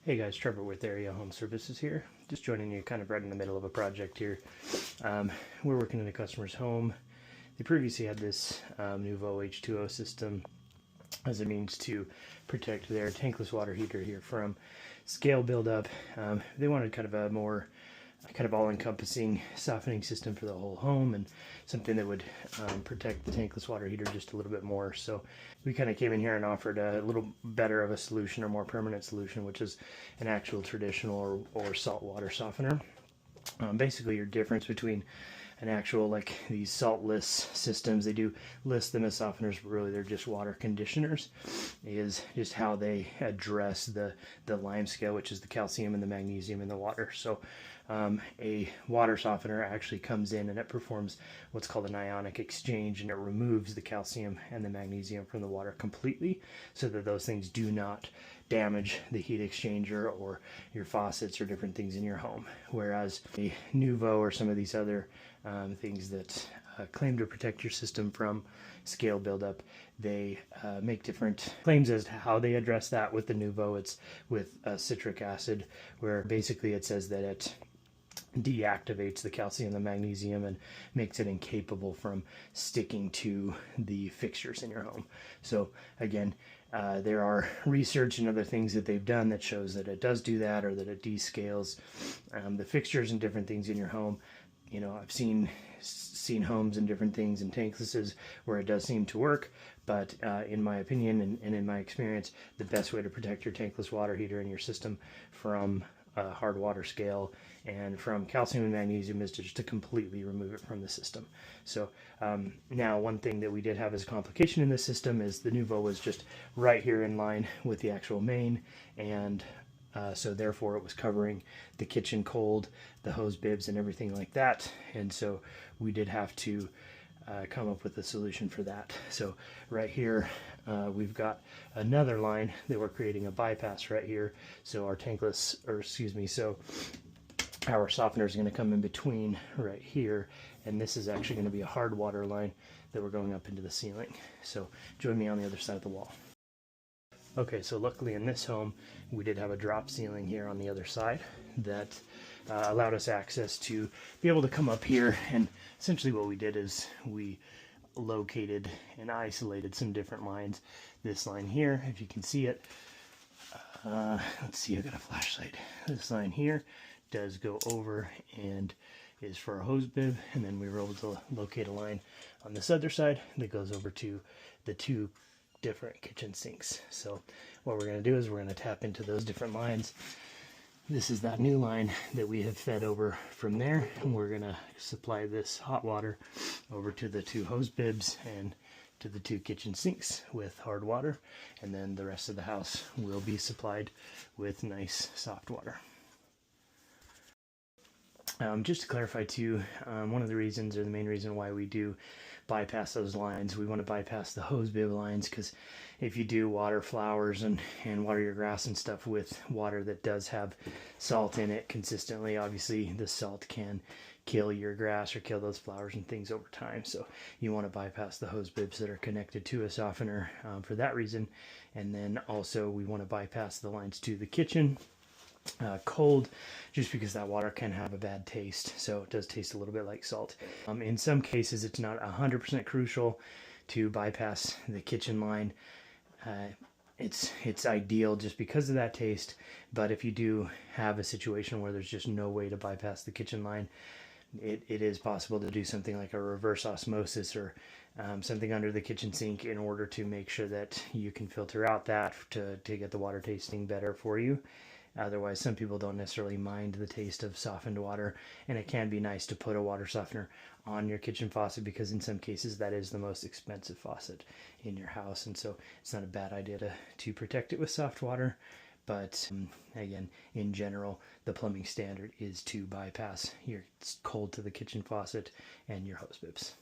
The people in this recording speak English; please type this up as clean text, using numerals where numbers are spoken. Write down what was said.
Hey guys, Trevor with Area Home Services here. Just joining you kind of right in the middle of a project here. We're working in a customer's home. They previously had this Nuvo H2O system as a means to protect their tankless water heater here from scale buildup. They wanted kind of a more all-encompassing softening system for the whole home, and something that would protect the tankless water heater just a little bit more. So we kind of came in here and offered a little better of a solution, or more permanent solution, which is an actual traditional or salt water softener. Basically, your difference between an actual, like these saltless systems, they do list them as softeners, but really they're just water conditioners, is just how they address the lime scale, which is the calcium and the magnesium in the water. So a water softener actually comes in and it performs what's called an ionic exchange, and it removes the calcium and the magnesium from the water completely, so that those things do not damage the heat exchanger or your faucets or different things in your home. Whereas a Nuvo or some of these other things that claim to protect your system from scale buildup, they make different claims as to how they address that. With the Nuvo, it's with citric acid, where basically it says that it deactivates the calcium and magnesium and makes it incapable from sticking to the fixtures in your home. So again, there are research and other things that they've done that shows that it does do that, or that it descales the fixtures and different things in your home. You know, I've seen homes and different things and tanklesses where it does seem to work, but in my opinion and in my experience, the best way to protect your tankless water heater in your system from hard water scale and from calcium and magnesium is just to completely remove it from the system. So now, one thing that we did have as a complication in this system is the Nuvo was just right here in line with the actual main, and so therefore it was covering the kitchen cold, the hose bibs and everything like that. And so we did have to come up with a solution for that. So right here we've got another line that we're creating a bypass right here. So our tankless, or excuse me, so our softener is going to come in between right here, and this is actually going to be a hard water line that we're going up into the ceiling. So join me on the other side of the wall. Okay, so luckily in this home we did have a drop ceiling here on the other side that allowed us access to be able to come up here, and essentially what we did is we located and isolated some different lines. This line here, if you can see it, let's see, I got a flashlight. This line here does go over and is for a hose bib, and then we were able to locate a line on this other side that goes over to the two different kitchen sinks. So what we're going to do is we're going to tap into those different lines. This is that new line that we have fed over from there, and we're going to supply this hot water over to the two hose bibs and to the two kitchen sinks with hard water, and then the rest of the house will be supplied with nice soft water. Just to clarify too, one of the reasons, or the main reason why we do bypass those lines, we want to bypass the hose bib lines, because if you do water flowers and water your grass and stuff with water that does have salt in it consistently, obviously the salt can kill your grass or kill those flowers and things over time. So you want to bypass the hose bibs that are connected to a softener for that reason. And then also we want to bypass the lines to the kitchen cold, just because that water can have a bad taste. So it does taste a little bit like salt. In some cases it's not 100% crucial to bypass the kitchen line. It's ideal just because of that taste, but if you do have a situation where there's just no way to bypass the kitchen line, it is possible to do something like a reverse osmosis, or something under the kitchen sink, in order to make sure that you can filter out that to get the water tasting better for you. Otherwise, some people don't necessarily mind the taste of softened water, and it can be nice to put a water softener on your kitchen faucet, because in some cases that is the most expensive faucet in your house, and so it's not a bad idea to protect it with soft water. But again, in general, the plumbing standard is to bypass your cold to the kitchen faucet and your hose bibs.